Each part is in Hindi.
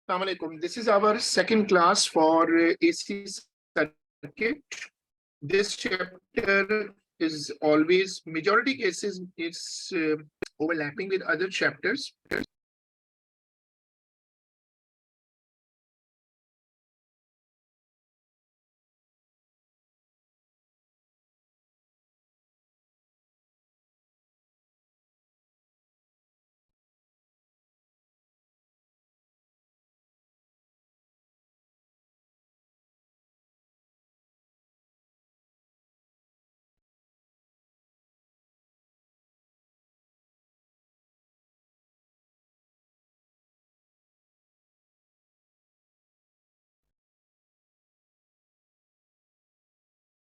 Assalamualaikum. This is our second class for AC circuit. This chapter is always, majority cases, it's overlapping with other chapters.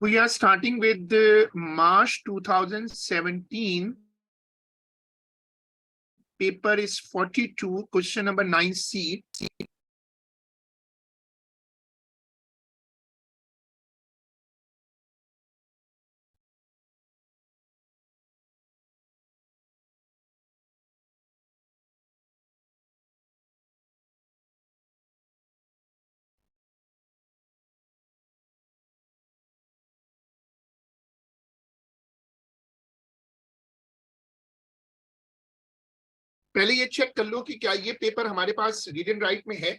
We are starting with March 2017. Paper is 42, question number 9C. पहले ये चेक कर लो कि क्या ये पेपर हमारे पास रीड एंड राइट में है।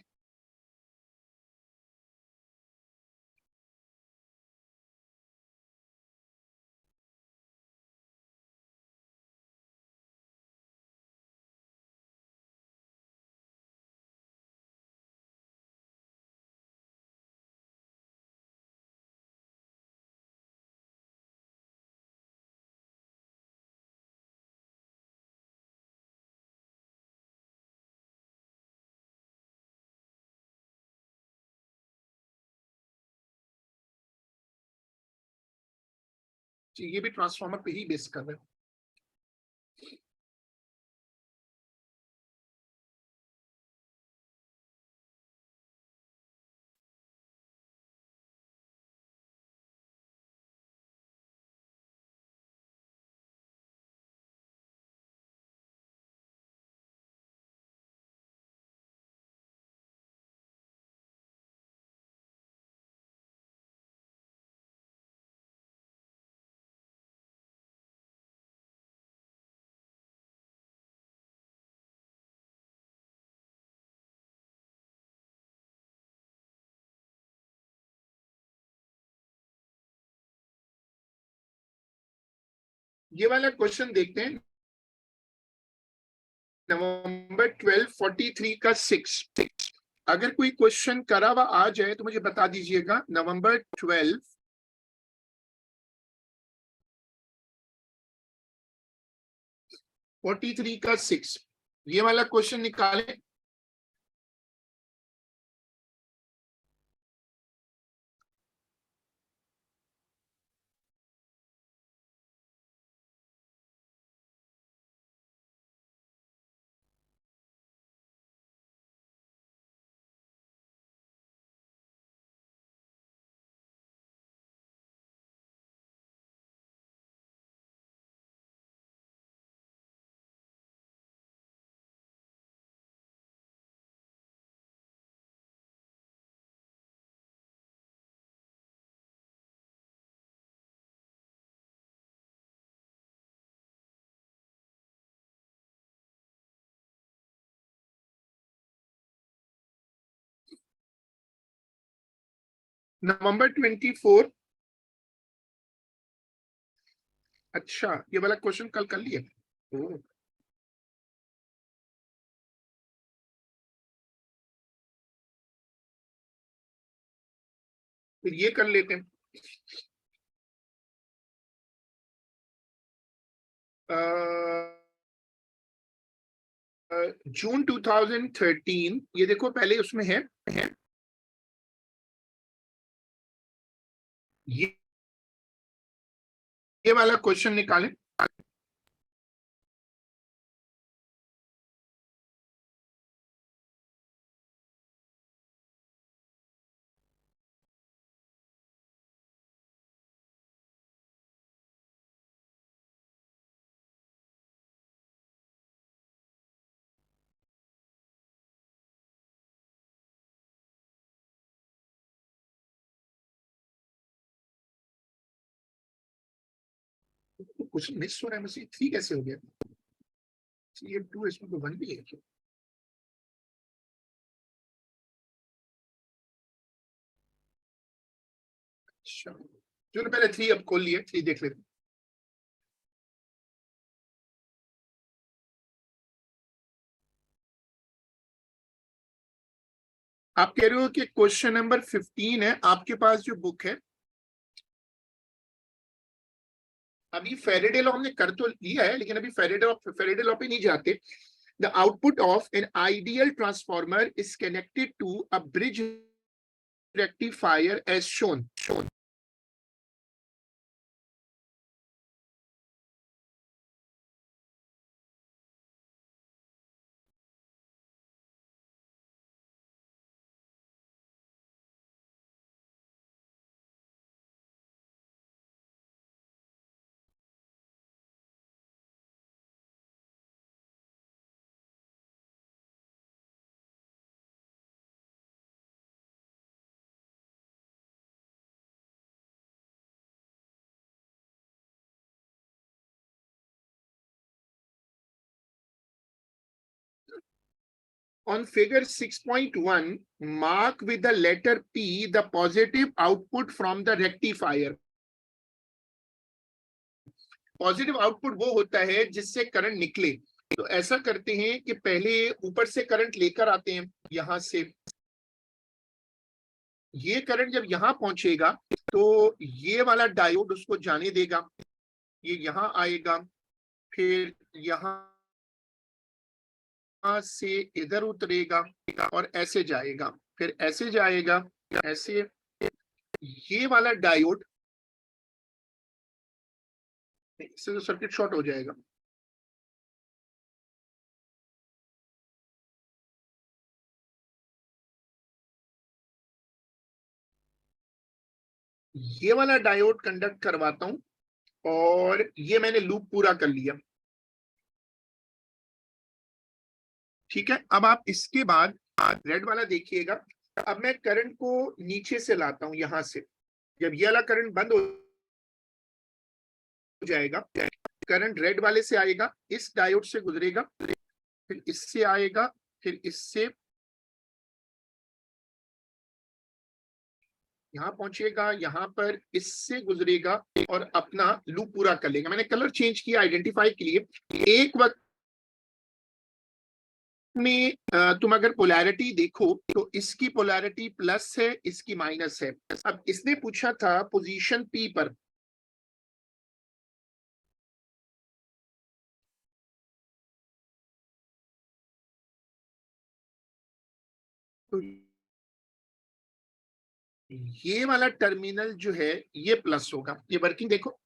ये भी ट्रांसफार्मर पे ही बेस कर रहे हैं। ये वाला क्वेश्चन देखते हैं, नवंबर 1243 का 6। अगर कोई क्वेश्चन करा हुआ आ जाए तो मुझे बता दीजिएगा। नवंबर 1243 का 6, ये वाला क्वेश्चन निकालें। नवंबर 24। अच्छा, ये वाला क्वेश्चन कल कर लिए। फिर ये कर लेते हैं। जून 2013, ये देखो पहले उसमें है ये वाला क्वेश्चन निकालें। कुछ मिस हो रहा है मुझसे, 3 कैसे हो गया? ये 2 इसमें तो 1 भी है क्या? अच्छा, चलो पहले 3 अब खोल लिए, 3 देख लेते हैं। आप कह रहे हो कि क्वेश्चन नंबर 15 है आपके पास जो बुक है। अभी फेरेडे लॉ हमने कर तो लिया है, लेकिन अभी फेरेडे लॉ पे नहीं जाते। The output of an ideal transformer is connected to a bridge rectifier as shown. On figure 6.1, mark with the letter P the positive output from the rectifier. Positive output वो होता है जिससे करंट निकले। तो ऐसा करते हैं कि पहले ऊपर से करंट लेकर आते हैं, यहां से ये करंट जब यहां पहुंचेगा तो ये वाला डायोड उसको जाने देगा, ये यहां आएगा, फिर यहां से इधर उतरेगा और ऐसे जाएगा, फिर ऐसे जाएगा, ऐसे। ये वाला डायोड, इससे तो सर्किट शॉर्ट हो जाएगा। ये वाला डायोड कंडक्ट करवाता हूं और ये मैंने लूप पूरा कर लिया। ठीक है, अब आप इसके बाद रेड वाला देखिएगा। अब मैं करंट को नीचे से लाता हूं, यहां से। जब ये वाला करंट बंद हो जाएगा, करंट रेड वाले से आएगा, इस डायोड से गुजरेगा, फिर इससे आएगा, फिर इससे यहाँ पहुंचेगा, यहाँ पर इससे गुजरेगा और अपना लूप पूरा कर लेगा। मैंने कलर चेंज किया आइडेंटिफाई के लिए। एक वक्त में तुम अगर पोलैरिटी देखो तो इसकी पोलैरिटी प्लस है, इसकी माइनस है। अब इसने पूछा था पोजीशन पी पर, तो ये वाला टर्मिनल जो है ये प्लस होगा। ये वर्किंग देखो,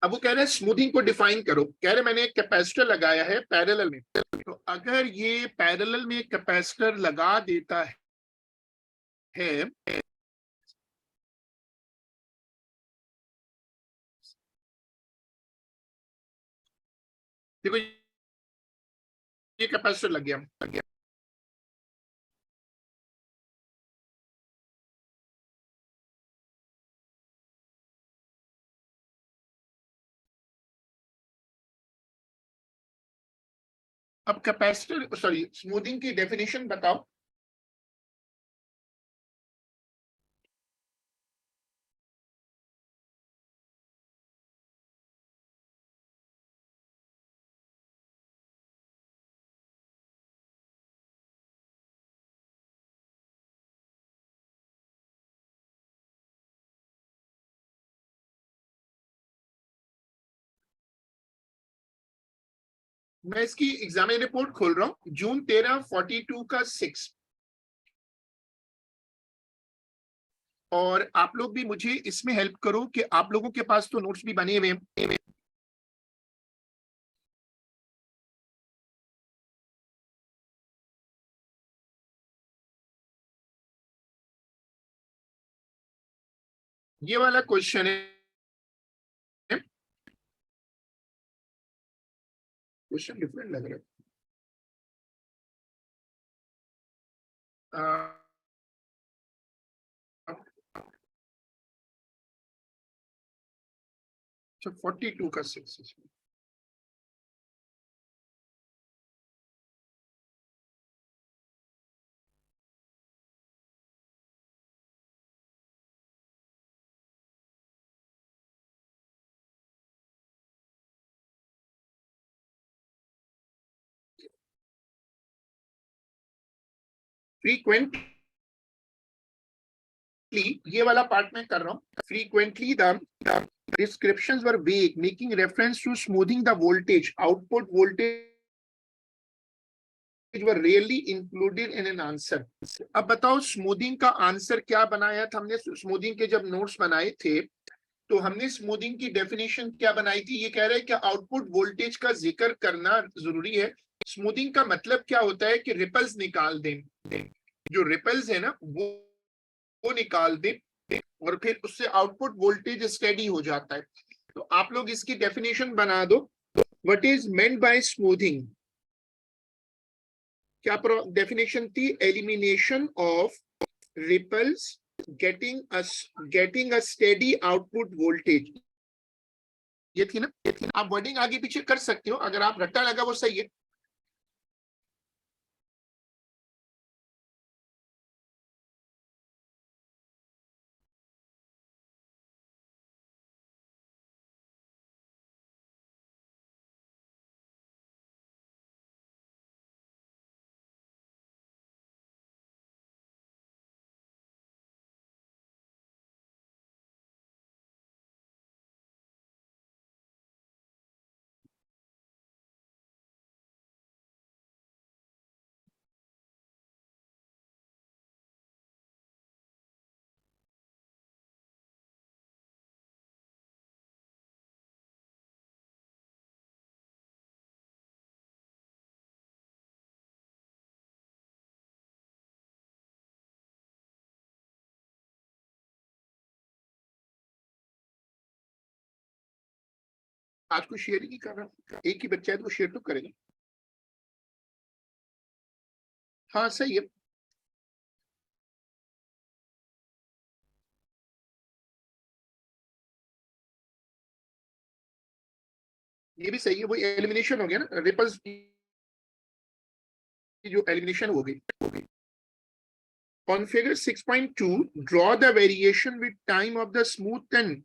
अब वो कह रहे हैं स्मूथिंग को डिफाइन करो। कह रहे मैंने एक कैपेसिटर लगाया है पैरेलल में, तो अगर ये पैरेलल में कैपेसिटर लगा देता है, देखो ये कैपेसिटर लग गया। अब कैपेसिटर, सॉरी, स्मूथिंग की डेफिनेशन बताओ। मैं इसकी एग्जाम रिपोर्ट खोल रहा हूँ, जून 13 42 का 6। और आप लोग भी मुझे इसमें हेल्प करो कि आप लोगों के पास तो नोट्स भी बने हुए हैं। ये वाला क्वेश्चन है, क्वेश्चन डिफरेंट लग रहा है। 42 का 6। फ्रीक्वेंटली, ये वाला पार्ट मैं कर रहा हूँ। Frequently the descriptions were vague, making reference to smoothing the voltage. Output voltage were rarely included in an answer. अब बताओ स्मूथिंग का आंसर क्या बनाया था हमने? स्मूथिंग के जब नोट्स बनाए थे तो हमने स्मूथिंग की डेफिनेशन क्या बनाई थी? ये कह रहा है कि आउटपुट वोल्टेज का जिक्र करना जरूरी है। स्मूथिंग का मतलब क्या होता है कि रिपल्स निकाल दें, जो रिपल्स है ना वो निकाल दें, और फिर उससे आउटपुट वोल्टेज स्टेडी हो जाता है। तो आप लोग इसकी डेफिनेशन बना दो। What is meant by smoothing? क्या डेफिनेशन थी? Elimination of ripples, getting a steady output voltage. ये थी ना? आप वर्डिंग आगे पीछे कर सकते हो, अगर आप रट्टा लगा वो सही है। आज को शेयर ही नहीं कर रहा, एक ही बच्चा है तो शेयर तो करेगा। हाँ सही है। ये भी सही है, वो एलिमिनेशन हो गया ना, रिपल्स की जो एलिमिनेशन हो गई। On figure 6.2, draw the variation with time of the smoothed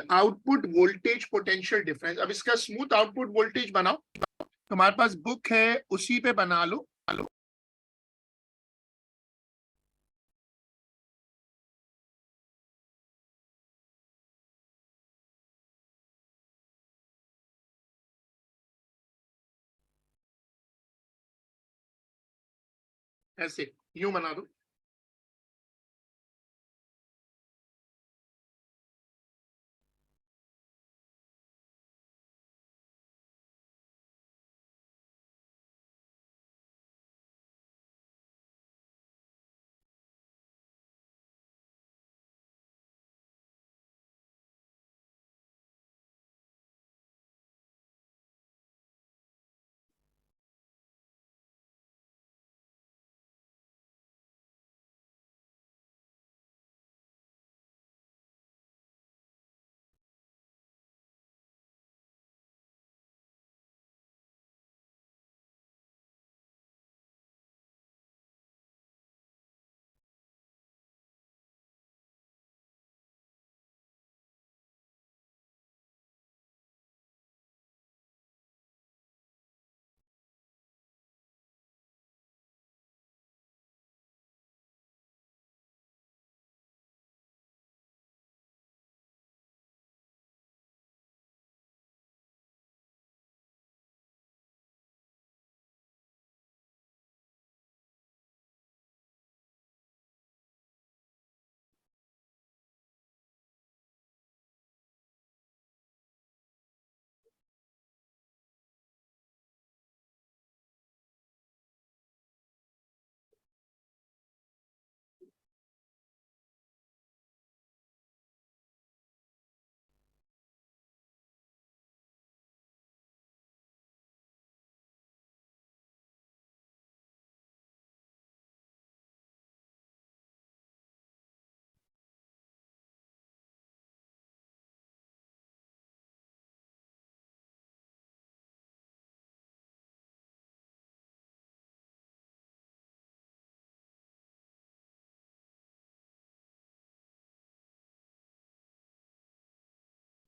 output voltage potential difference. अब इसका स्मूथ आउटपुट वोल्टेज बनाओ, तुम्हारे पास बुक है उसी पे बना लो। ऐसे यूं बना दो।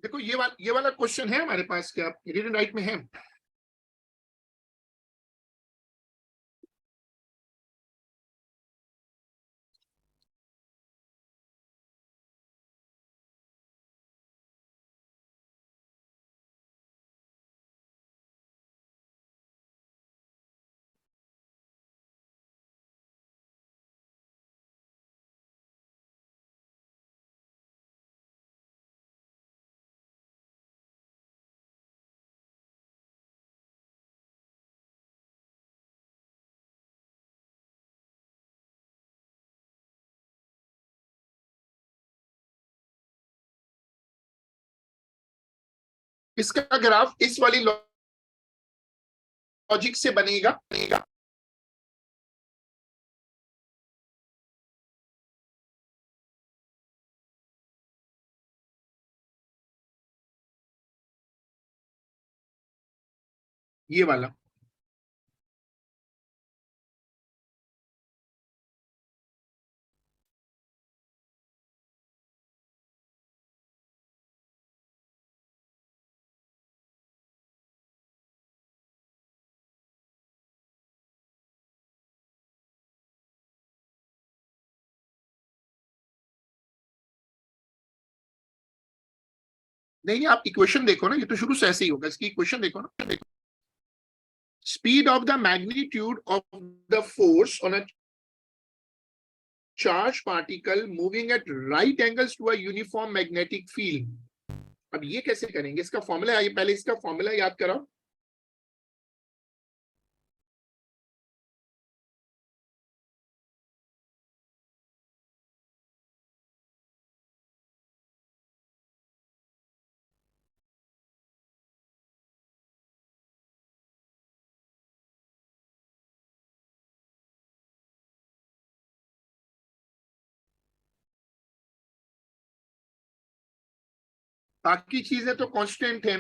देखो ये वाला क्वेश्चन है हमारे पास, क्या रीड एंड राइट में है? इसका ग्राफ इस वाली लॉजिक से बनेगा। ये वाला। नहीं नहीं, आप इक्वेशन देखो ना, ये तो शुरू से ऐसे ही होगा, इसकी इक्वेशन देखो ना, देखो। Speed of the magnitude of the force on a charge particle moving at right angles to a uniform magnetic field. अब ये कैसे करेंगे? इसका फॉर्मूला आइए, पहले इसका फॉर्मूला याद कराओ। बाकी चीजें तो कांस्टेंट है।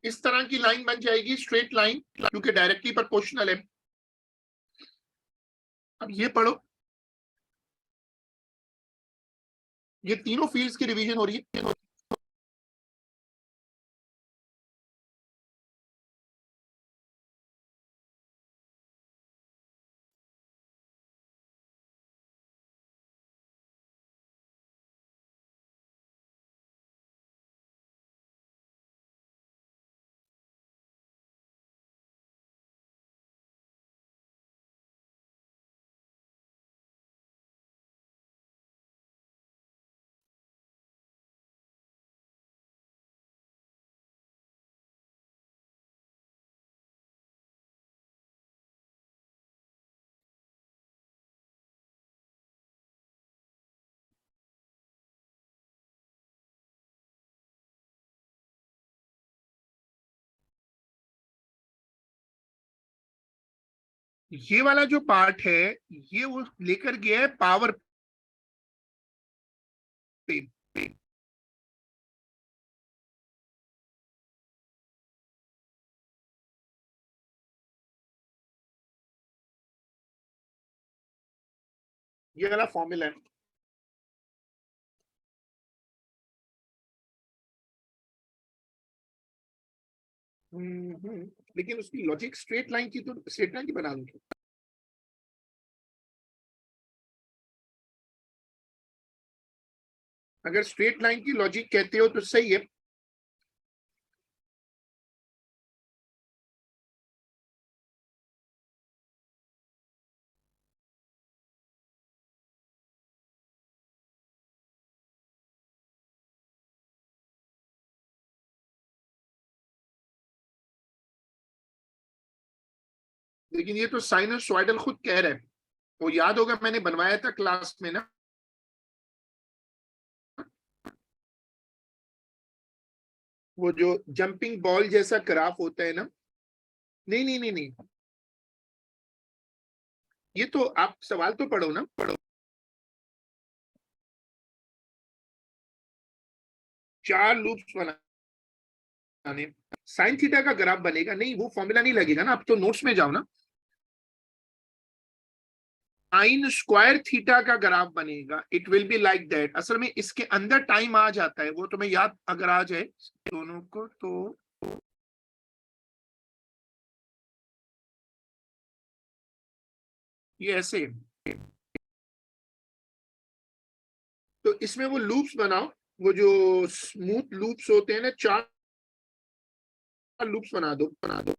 इस तरह की लाइन बन जाएगी, स्ट्रेट लाइन, क्योंकि डायरेक्टली प्रोपोर्शनल है। अब ये पढ़ो, ये तीनों फील्ड्स की डिवीजन हो रही है। ये वाला जो पार्ट है, ये वो लेकर गया है पावर पे। ये वाला फॉर्मूला है। लेकिन उसकी लॉजिक स्ट्रेट लाइन की, तो स्ट्रेट लाइन की बना दूंगी। अगर स्ट्रेट लाइन की लॉजिक कहते हो तो सही है। लेकिन ये तो साइनसॉइडल खुद कह रहा है, वो याद होगा मैंने बनवाया था क्लास में ना, वो जो जंपिंग बॉल जैसा ग्राफ होता है ना। नहीं नहीं नहीं नहीं, ये तो आप सवाल तो पढ़ो ना, पढ़ो। 4 लूप्स बनाने, साइन थीटा का ग्राफ बनेगा, नहीं वो फॉर्मूला नहीं लगेगा ना, आप तो नोट्स में जाओ ना। साइन स्क्वायर थीटा का ग्राफ बनेगा, it will be like that. असल में इसके अंदर टाइम आ जाता है, वो तुम्हें याद अगर आ जाए दोनों को तो ये ऐसे। तो इसमें वो लूप्स बनाओ, वो जो स्मूथ लूप्स होते हैं ना, 4 लूप्स बना दो, बना दो।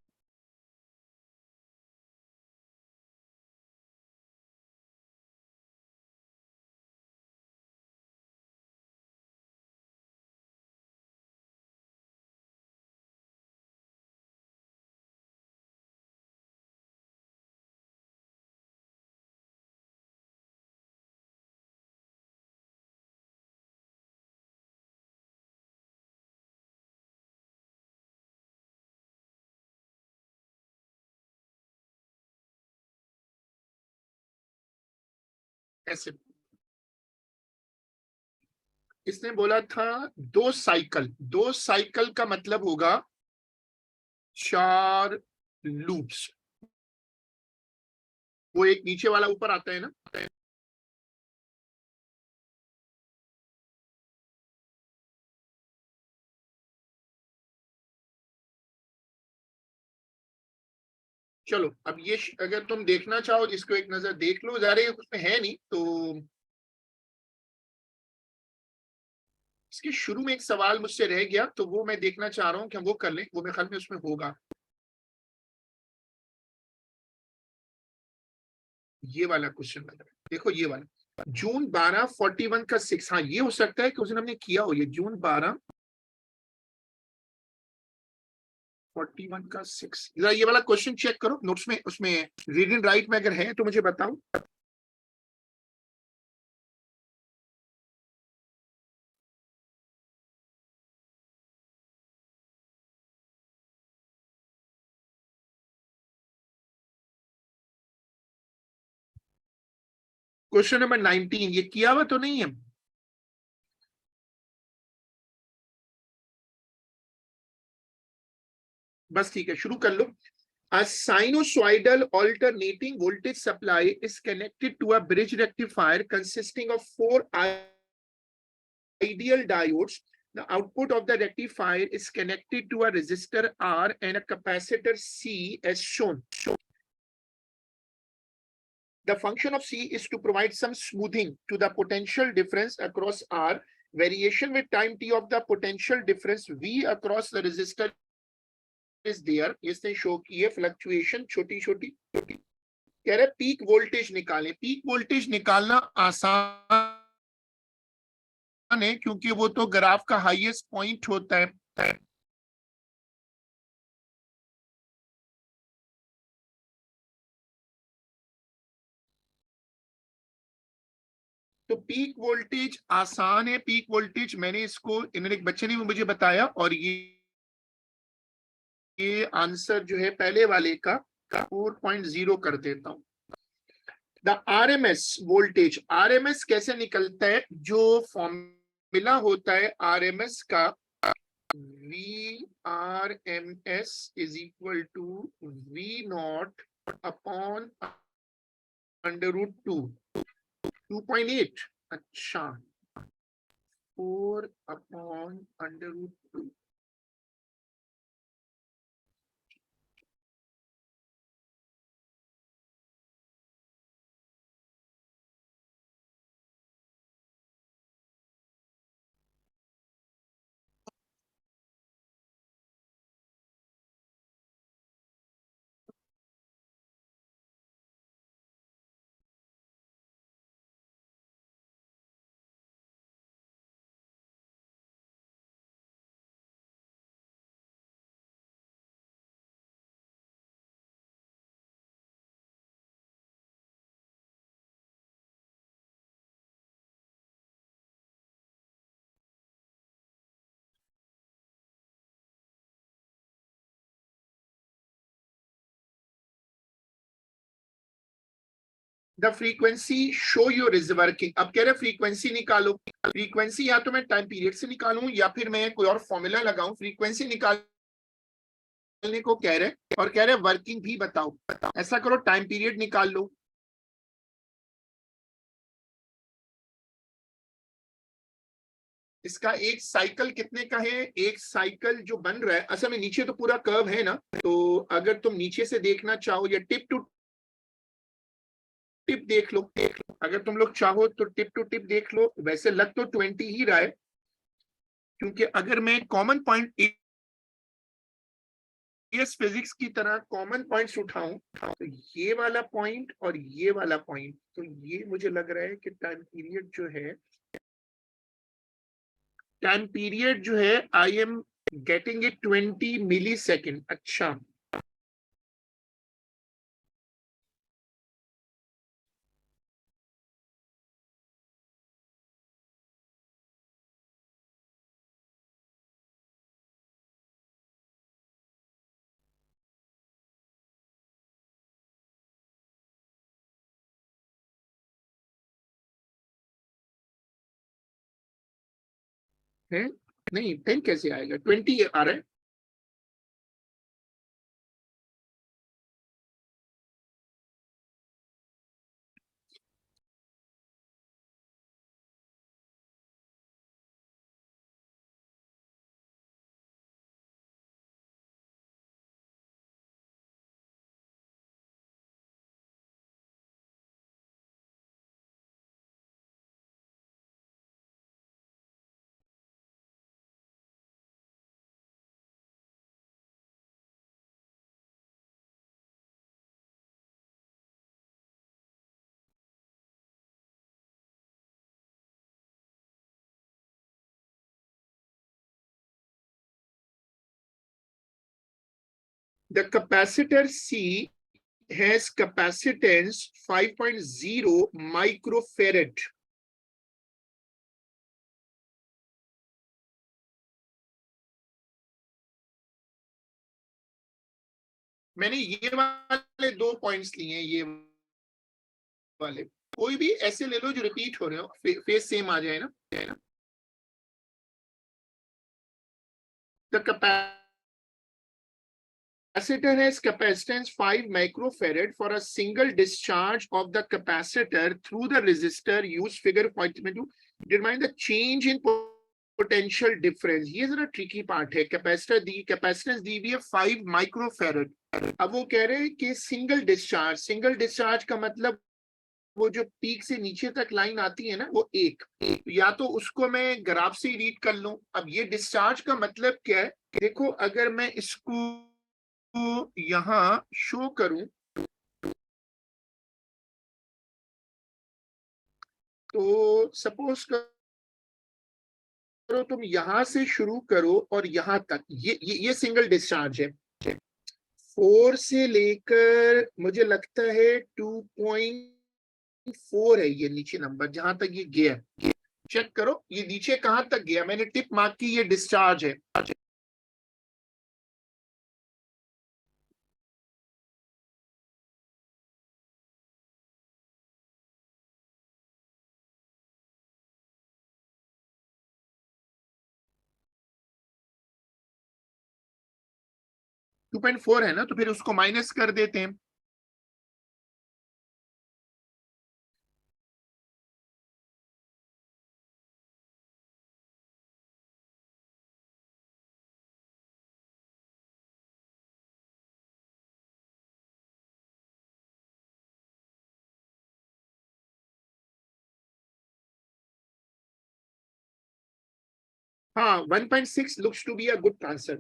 ऐसे इसने बोला था 2 साइकिल, 2 साइकिल का मतलब होगा 4 लूप्स। वो एक नीचे वाला ऊपर आता है ना। चलो अब ये अगर तुम देखना चाहो इसको एक नजर देख लो, जा रहे उसमें है नहीं तो। इसके शुरू में एक सवाल मुझसे रह गया, तो वो मैं देखना चाह रहा हूँ कि हम वो कर लें, वो मेरे ख्याल में उसमें होगा। ये वाला क्वेश्चन लग रहा है, देखो ये वाला, जून 12 41 का 6। हाँ ये हो सकता है कि उस दिन हमने किया हो, ये जून 12 41 का 6। जरा ये वाला क्वेश्चन चेक करो नोट्स में, उसमें रीड एंड राइट में अगर है तो मुझे बताओ। क्वेश्चन नंबर 19, ये किया हुआ तो नहीं है? बस ठीक है, शुरू कर लो। A sinusoidal alternating voltage supply is connected to a bridge rectifier consisting of 4 ideal diodes. The output of the rectifier is connected to a resistor R and a capacitor C as shown. The function of C is to provide some smoothing to the potential difference across R. Variation with time t of the potential difference V across the resistor is there. इसने शो की है फ्लक्चुएशन छोटी छोटी छोटी। कह रहे पीक वोल्टेज निकालें, पीक वोल्टेज निकालना आसान है क्योंकि वो तो ग्राफ का हाईएस्ट पॉइंट होता है। तो पीक वोल्टेज आसान है, पीक वोल्टेज मैंने इसको इन्होंने एक बच्चे ने मुझे बताया, और ये आंसर जो है पहले वाले का 4.0 कर देता हूं। द आरएमएस वोल्टेज, आरएमएस कैसे निकलता है, जो फॉर्मूला होता है आरएमएस का, V R M S is equal to V naught upon √2, 2.8। अच्छा, 4/√2। The frequency show your is working. अब कह रहे फ्रीक्वेंसी निकालो, फ्रीक्वेंसी या तो मैं टाइम पीरियड से निकालूं या फिर मैं कोई और फॉर्मूला लगाऊं। फ्रीक्वेंसी निकालने को कह रहे और कह रहे वर्किंग भी बताओ। ऐसा करो टाइम पीरियड निकाल लो। इसका एक साइकिल कितने का है? एक साइकिल जो बन रहा है, असल में नीचे तो पूरा कर्व है ना, तो अगर तुम नीचे से देखना चाहो या टिप टू टिप देख लो, अगर तुम लोग चाहो तो टिप टू टिप देख लो। वैसे लग तो 20 ही रहा है, क्योंकि अगर मैं कॉमन पॉइंट एस फिजिक्स की तरह कॉमन पॉइंट्स उठाऊं तो ये वाला पॉइंट और ये वाला पॉइंट, तो ये मुझे लग रहा है कि टाइम पीरियड जो है I am getting it 20 milli second. अच्छा, है नहीं 10 कैसे आएगा? 20 आ रहा है। The capacitor C has capacitance 5.0 microfarad। मैंने ये वाले दो पॉइंट्स लिए हैं, ये वाले कोई भी ऐसे ले लो जो रिपीट हो रहे हो, फेस सेम आ जाए ना। The capacitor has capacitance 5 microfarad for a single discharge of the capacitor through the resistor. Use figure 0.2 to determine the change in potential difference। ये जरा ट्रिकी पार्ट है। कैपेसिटर दी, कैपेसिटेंस दी हुई है 5 माइक्रोफैरड। अब वो कह रहे हैं कि सिंगल डिस्चार्ज का मतलब वो जो पीक से नीचे तक लाइन आती है ना, वो एक, या तो उसको मैं ग्राफ से ही रीड कर लूं। अब ये डिस्चार्ज का मतलब क्या है? देखो अगर मैं इसको यहां शो करूं तो सपोज करो तुम यहां से शुरू करो और यहां तक, ये सिंगल डिस्चार्ज है। 4 से लेकर मुझे लगता है 2.4 है ये नीचे नंबर, जहां तक ये गया। चेक करो ये नीचे कहां तक गया, मैंने टिप मार्क की, ये डिस्चार्ज है। 2.4 है ना, तो फिर उसको माइनस कर देते हैं। हाँ, 1.6 looks to be a good answer।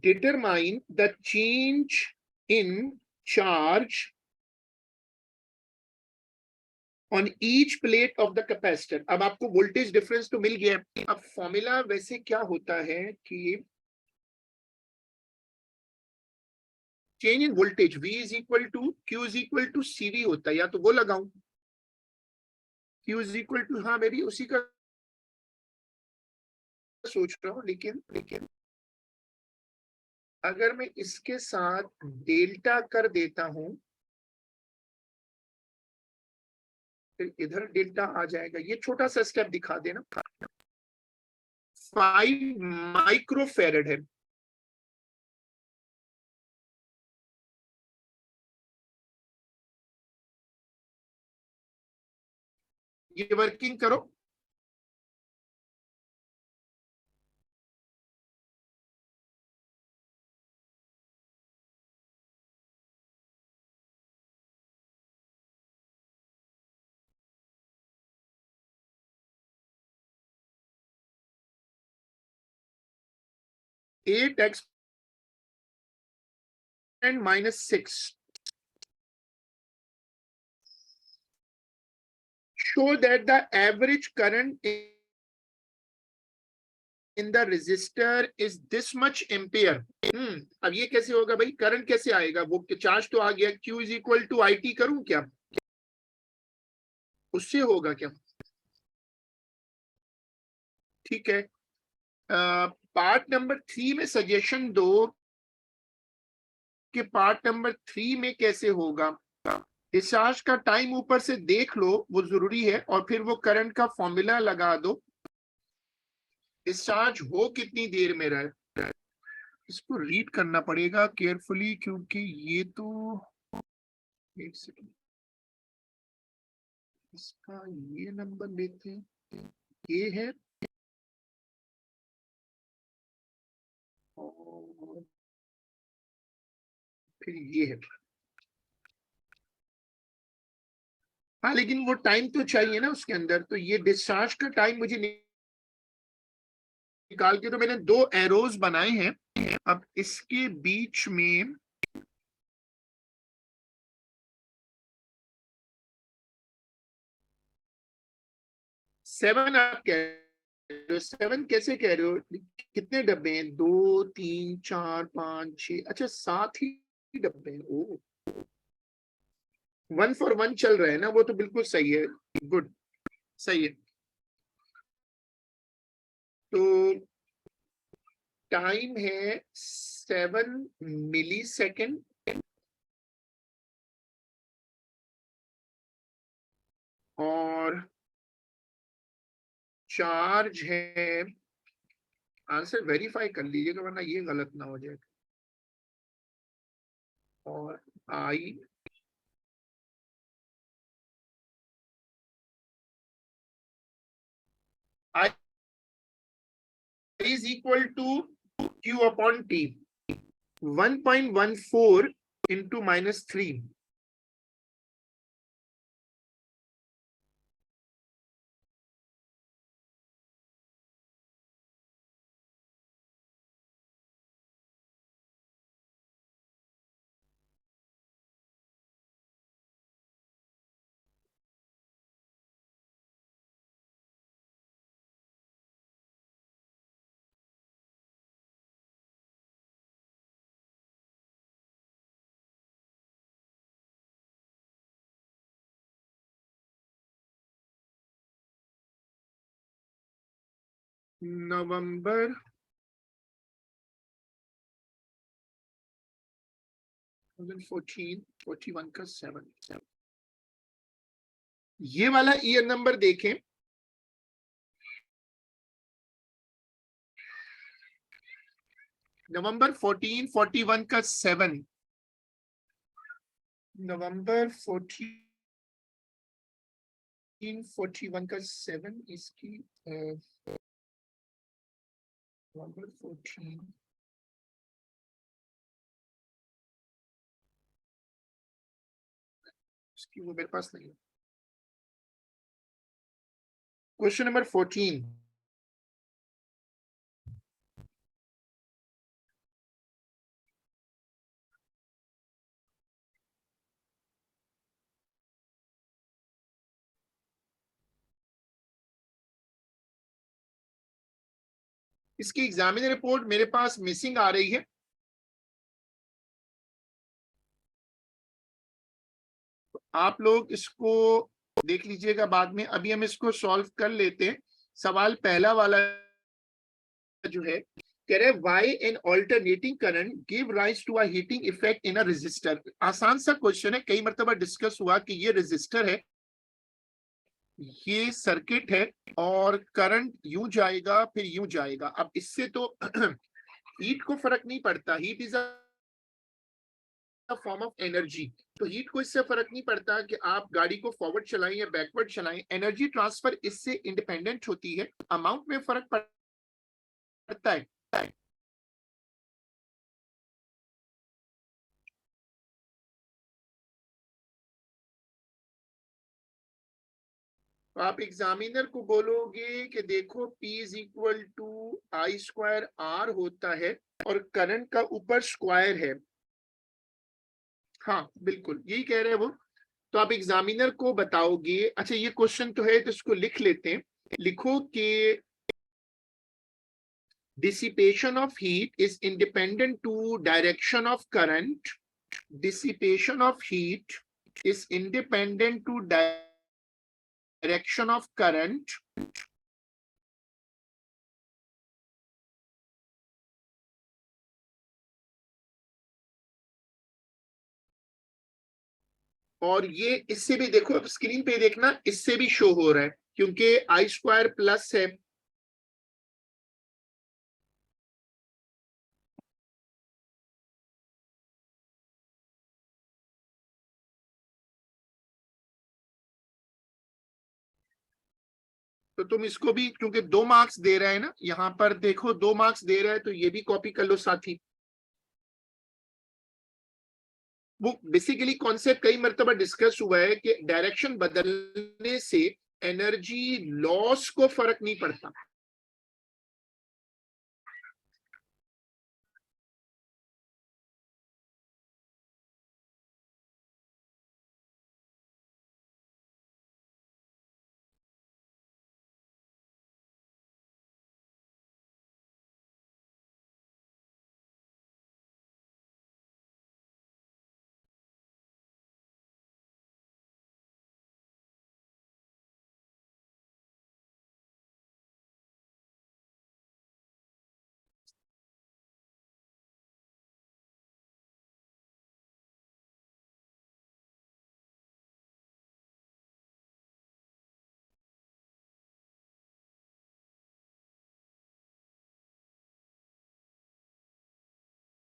Determine the change in charge on each plate of the capacitor। अब आपको वोल्टेज डिफरेंस तो मिल गया। अब फॉर्मूला वैसे क्या होता है कि change in voltage V is equal to Q is equal to CV होता है, या तो वो लगाऊं Q इज इक्वल टू, हाँ मैं भी उसी का सोच रहा हूं, लेकिन अगर मैं इसके साथ डेल्टा कर देता हूं फिर इधर डेल्टा आ जाएगा, ये छोटा सा स्टेप दिखा देना। 5 माइक्रोफेरेड है। ये वर्किंग करो। At X and -6 show that the average current in the resistor is this much ampere. अब ये कैसे होगा भाई, करंट कैसे आएगा, वो चार्ज तो आ गया, Q is equal to IT करूं क्या, उससे होगा क्या? ठीक है, पार्ट नंबर 3 में सजेशन दो कि पार्ट नंबर 3 में कैसे होगा। डिस्चार्ज का टाइम ऊपर से देख लो, वो जरूरी है, और फिर वो करंट का फॉर्मूला लगा दो, डिस्चार्ज हो कितनी देर में रहे। इसको रीड करना पड़ेगा केयरफुली, क्योंकि ये तो एक सेकंड, इसका ये नंबर लेते हैं, ये है और फिर ये है। हाँ, लेकिन वो टाइम तो चाहिए ना उसके अंदर, तो ये डिस्चार्ज का टाइम मुझे निकाल के, तो मैंने 2 एरोज बनाए हैं। अब इसके बीच में सेवन, आप कह रहे हो 7 कैसे कह रहे हो, कितने डब्बे हैं, 2 3 4 5 6, अच्छा 7 ही डब्बे हैं। ओ, 1 for 1 चल रहा है ना, वो तो बिल्कुल सही है, गुड, सही है। तो टाइम है 7 मिली सेकेंड, और चार्ज है, आंसर वेरीफाई कर लीजिएगा वरना ये गलत ना हो जाए, और आई is equal to Q upon T, 1.14 into -3. नवंबर 41 का 7, ये वाला ईयर नंबर देखें, नवंबर 41 का 7, नवंबर 41 का 7, इसकी नवंबर 14, इसकी वो मेरे पास नहीं है। क्वेश्चन नंबर 14, इसकी एग्जामिनर रिपोर्ट मेरे पास मिसिंग आ रही है, आप लोग इसको देख लीजिएगा बाद में, अभी हम इसको सॉल्व कर लेते हैं। सवाल पहला वाला जो है, कह रहे why an alternating current give rise to a heating effect in a resistor. आसान सा क्वेश्चन है, कई मरतबा डिस्कस हुआ कि ये रेजिस्टर है, ये सर्किट है और करंट यूं जाएगा फिर यूं जाएगा। अब इससे तो हीट को फर्क नहीं पड़ता, heat is a form of energy. तो हीट को इससे फर्क नहीं पड़ता कि आप गाड़ी को फॉरवर्ड चलाएं या बैकवर्ड चलाएं, एनर्जी ट्रांसफर इससे इंडिपेंडेंट होती है, अमाउंट में फर्क पड़ता है। तो आप एग्जामिनर को बोलोगे कि देखो P is equal to I square R होता है और करंट का ऊपर स्क्वायर है। हाँ बिल्कुल यही कह रहे हैं वो। तो आप एग्जामिनर को बताओगे, अच्छा ये क्वेश्चन तो है तो इसको लिख लेते हैं। लिखो कि dissipation of heat is independent to direction of current. Dissipation of heat is independent to direction of current. और ये इससे भी देखो, अब स्क्रीन पे देखना, इससे भी शो हो रहा है क्योंकि आई स्क्वायर प्लस है। तो तुम इसको भी, क्योंकि 2 मार्क्स दे रहा है ना यहाँ पर, देखो 2 मार्क्स दे रहा है तो ये भी कॉपी कर लो साथी। वो बेसिकली कॉन्सेप्ट कई मर्तबा डिस्कस हुआ है कि डायरेक्शन बदलने से एनर्जी लॉस को फर्क नहीं पड़ता।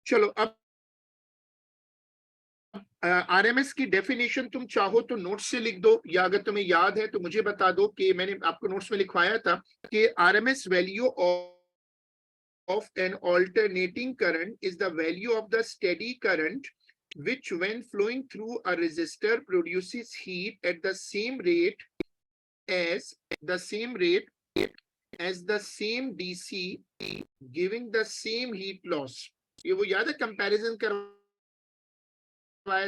चलो अब आरएमएस की डेफिनेशन तुम चाहो तो नोट्स से लिख दो, या अगर तुम्हें याद है तो मुझे बता दो कि मैंने आपको नोट्स में लिखवाया था कि RMS value of an alternating current is the value of the steady current which when flowing through a resistor produces heat at the same rate as the same DC giving the same heat loss। ये वो याद है कंपैरिजन करवाया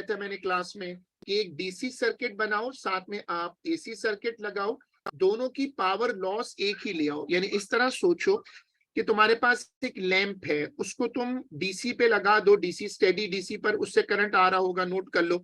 था मैंने क्लास में कि एक डीसी सर्किट बनाओ, साथ में आप एसी सर्किट लगाओ, दोनों की पावर लॉस एक ही ले आओ। यानी इस तरह सोचो कि तुम्हारे पास एक लैंप है, उसको तुम डीसी पे लगा दो, डीसी स्टेडी डीसी पर, उससे करंट आ रहा होगा, नोट कर लो।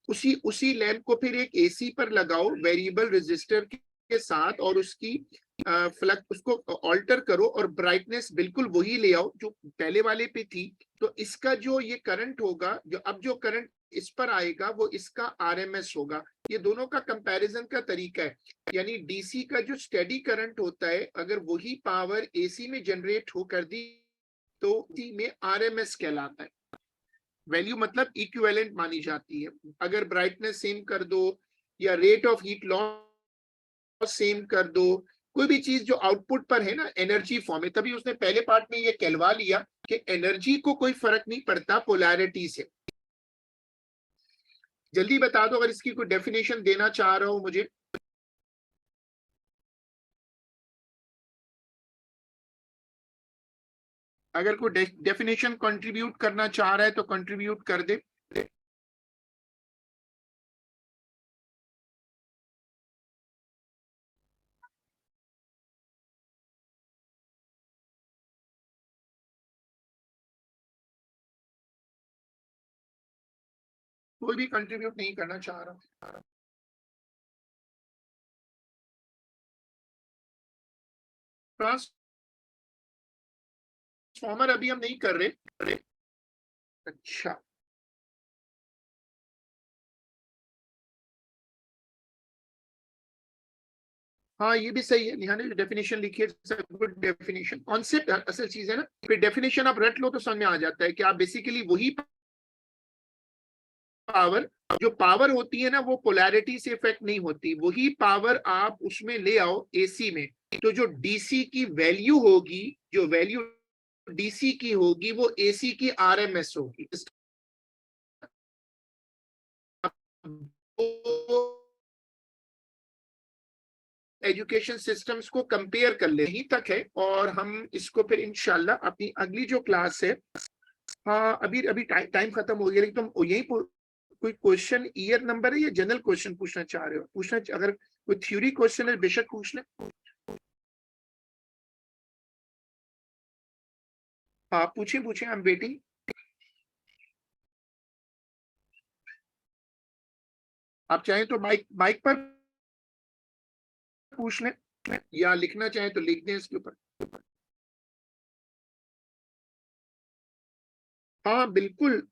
उसी लैंप को फिर एक एसी पर लगाओ वेरिएबल रेजिस्टर के साथ और उसकी फ्लक्स उसको ऑल्टर करो और ब्राइटनेस बिल्कुल वही ले आओ जो पहले वाले पे थी। तो इसका जो ये करंट होगा, जो अब जो करंट इस पर आएगा वो इसका आरएमएस होगा। ये दोनों का कंपैरिजन का तरीका है। यानी डीसी का जो स्टेडी करंट होता है, अगर वही पावर एसी में जनरेट हो कर दी तो डी में आरएमएस कहलाता है। वैल्यू मतलब इक्विवेलेंट मानी जाती है। अगर ब्राइटनेस सेम कर दो या rate of heat loss same कर दो, कोई भी चीज जो आउटपुट पर है ना एनर्जी फॉर्म है, तभी उसने पहले पार्ट में ये कहलवा लिया कि एनर्जी को कोई फर्क नहीं पड़ता पोलैरिटी से। जल्दी बता दो अगर इसकी कोई डेफिनेशन देना चाह रहा हो मुझे। अगर कोई डेफिनेशन कंट्रीब्यूट करना चाह रहा है तो कंट्रीब्यूट कर दे। कोई भी कंट्रीब्यूट नहीं करना चाह रहा। ट्रांसफॉर्मर अभी हम नहीं कर रहे। अच्छा हाँ ये भी सही है, नेहा ने जो डेफिनेशन लिखी है गुड डेफिनेशन। कॉन्सेप्ट असल चीज है ना, फिर डेफिनेशन आप रट लो तो समझ में आ जाता है कि आप बेसिकली वही पावर, जो पावर होती है ना वो पोलैरिटी से इफेक्ट नहीं होती, वही पावर आप उसमें ले आओ एसी में, तो जो डीसी की वैल्यू होगी, जो वैल्यू डीसी की होगी वो एसी की आरएमएस होगी। एजुकेशन सिस्टम्स को कंपेयर कर ले, यहीं तक है। और हम इसको फिर इंशाल्लाह अपनी अगली जो क्लास है, हाँ अभी अभी टाइम खत्म हो गया, लेकिन तुम यही कोई क्वेश्चन ईयर नंबर है या जनरल क्वेश्चन पूछना चाह रहे हो? पूछना, अगर कोई थ्योरी क्वेश्चन है बेशक पूछ ले। हाँ पूछे पूछे, आई एम वेटिंग। आप चाहें तो माइक माइक पर पूछ लें, या लिखना चाहें तो लिख दें इसके ऊपर। हाँ बिल्कुल,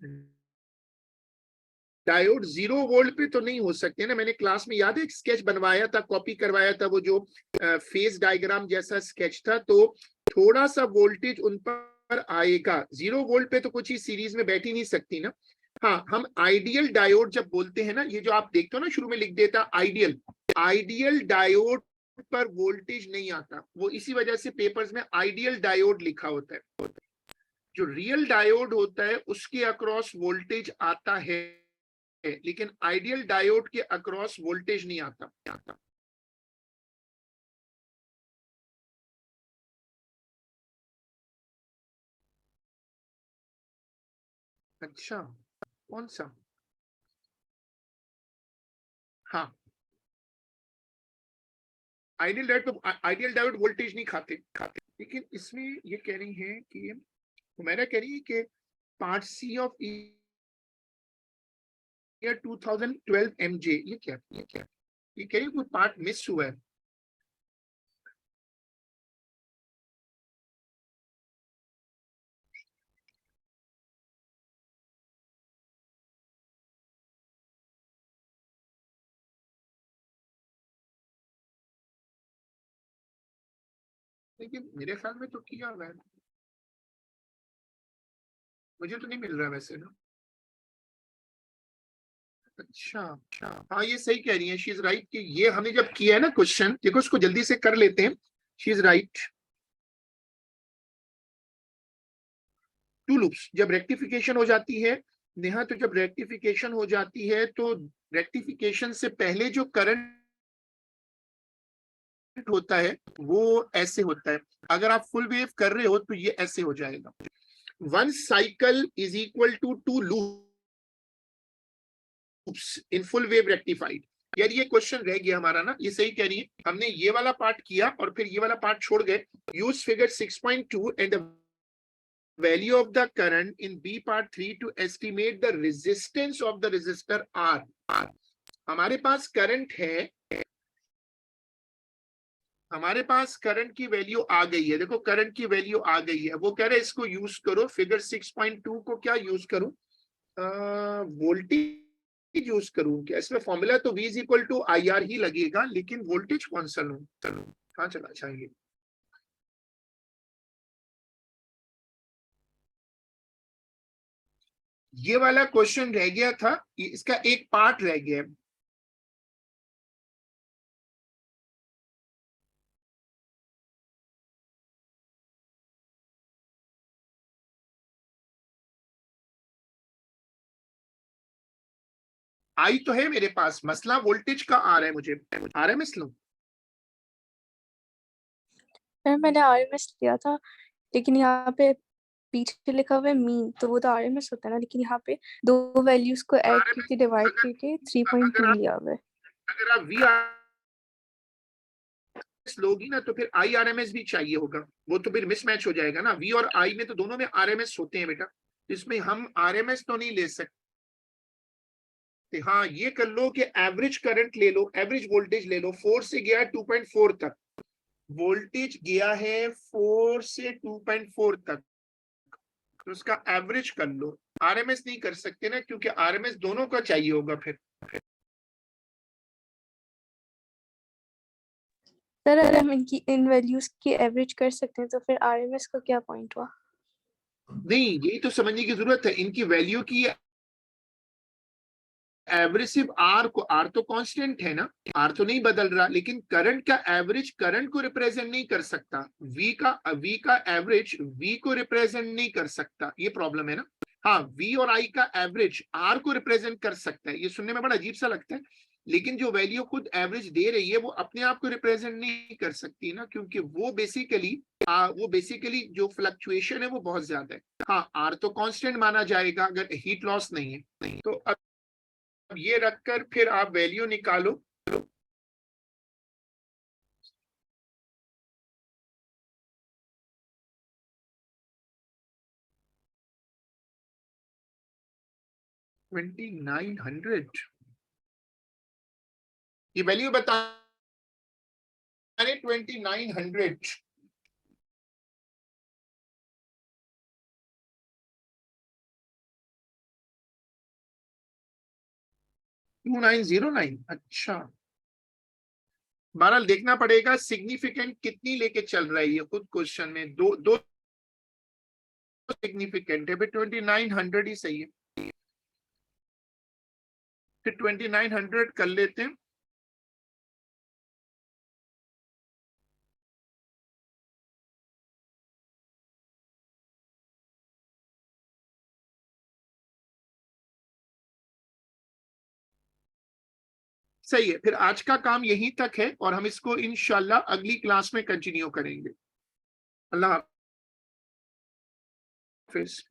डायोड 0 वोल्ट पे तो नहीं हो सकते ना। मैंने क्लास में याद है एक स्केच बनवाया था, कॉपी करवाया था, वो जो फेज डायग्राम जैसा स्केच था, तो थोड़ा सा वोल्टेज उन पर आएगा। 0 वोल्ट पे तो कुछ ही सीरीज में बैठी नहीं सकती ना। हाँ हम आइडियल डायोड जब बोलते हैं ना, ये जो आप देखते हो ना शुरू में लिख देता आइडियल, आइडियल डायोड पर वोल्टेज नहीं आता, वो इसी वजह से पेपर्स में आइडियल डायोड लिखा होता है। जो रियल डायोड होता है उसके अक्रॉस वोल्टेज आता है, लेकिन आइडियल डायोड के अक्रॉस वोल्टेज नहीं आता। अच्छा, कौन सा? हाँ आइडियल डायोड वोल्टेज नहीं खाते, लेकिन इसमें ये कह रही है कि, मैंने कह रही है कि part C of year 2012 MJ, ये कह रही है कोई पार्ट मिस हुआ है। लेकिन मेरे ख्याल में तो किया हुआ है, मुझे तो नहीं मिल रहा वैसे ना। अच्छा अच्छा, हाँ ये सही कह रही है, शी इज राइट कि ये हमने जब किया है ना क्वेश्चन, देखो इसको जल्दी से कर लेते हैं। She is right. To loops जब रेक्टिफिकेशन हो जाती है नेहा, तो जब रेक्टिफिकेशन हो जाती है तो रेक्टिफिकेशन से पहले जो करंट होता है वो ऐसे होता है। अगर आप फुल वेव कर रहे हो तो ये ऐसे हो जाएगा। 1 cycle is equal to 2 loops in full wave rectified. यार ये क्वेश्चन रह गया हमारा ना, ये सही कह रही है, हमने ये वाला पार्ट किया और फिर ये वाला पार्ट छोड़ गए। Use figure 6.2 and the value of the current in B part 3 to estimate the resistance of the resistor R। हमारे पास करंट है, हमारे पास करंट की वैल्यू आ गई है, देखो करंट की वैल्यू आ गई है, वो कह रहे हैं इसको यूज करो, फिगर 6.2 को क्या यूज करूं, वोल्टेज यूज करूं क्या? इसमें फॉर्मूला तो V is equal to IR ही लगेगा, लेकिन वोल्टेज कौन सा लूं? कहाँ चला चाहिए? ये वाला क्वेश्चन रह गया था, इसका एक पार्ट रह गया। आई तो है मेरे पास, मसला वोल्टेज का आ रहा है, मुझे आरएमएस लूं। फिर मैंने आरएमएस लिया था, लेकिन यहाँ पे पीछे लिखा हुआ है मीन, तो वो तो आरएमएस होता है ना, लेकिन यहाँ पे दो वैल्यूज को ऐड आरएमएस करके डिवाइड अगर करके अगर 3.2 आप लिया हुआ है। अगर आप VRMS लोगी ना तो फिर IRMS भी चाहिए होगा, वो तो फिर मिसमैच हो जाएगा ना। V और I में तो दोनों में RMS होते हैं बेटा, इसमें हम RMS तो नहीं ले सकते। हाँ ये कर लो कि एवरेज करंट ले लो, एवरेज वोल्टेज ले लो, 4 से गया 2.4 तक, वोल्टेज गया है 4 से 2.4 तक, तो उसका एवरेज कर लो। आरएमएस नहीं कर सकते ना, क्योंकि आरएमएस दोनों का चाहिए होगा फिर। सर अगर हम इन वैल्यूज की एवरेज कर सकते हैं तो फिर आरएमएस का क्या पॉइंट हुआ? नहीं, यही तो समझने की जरूरत है। इनकी वैल्यू की एवरेज सिर्फ आर तो कांस्टेंट है ना, आर तो नहीं बदल रहा, लेकिन करंट का एवरेज करंट को रिप्रेजेंट नहीं कर सकता, वी का एवरेज वी को रिप्रेजेंट नहीं कर सकता, ये प्रॉब्लम है ना। हाँ, वी और आई का एवरेज आर को रिप्रेजेंट कर सकता है, ये सुनने में बड़ा अजीब सा लगता है, लेकिन जो वैल्यू खुद एवरेज दे रही है वो अपने आप को रिप्रेजेंट नहीं कर सकती ना, क्योंकि वो बेसिकली जो फ्लक्चुएशन है वो बहुत ज्यादा है। हाँ, आर तो कांस्टेंट माना जाएगा अगर हीट लॉस नहीं है। तो अब ये रखकर फिर आप वैल्यू निकालो। $2900 ये वैल्यू बता रहे 2900। $2909। अच्छा, बहरहाल देखना पड़ेगा सिग्निफिकेंट कितनी लेके चल रहा है ये खुद क्वेश्चन में, दो सिग्निफिकेंट है, 2900 ही सही है, फिर 2900 कर लेते हैं। सही है, फिर आज का काम यहीं तक है और हम इसको इंशाल्लाह अगली क्लास में कंटिन्यू करेंगे। अल्लाह हाफिज।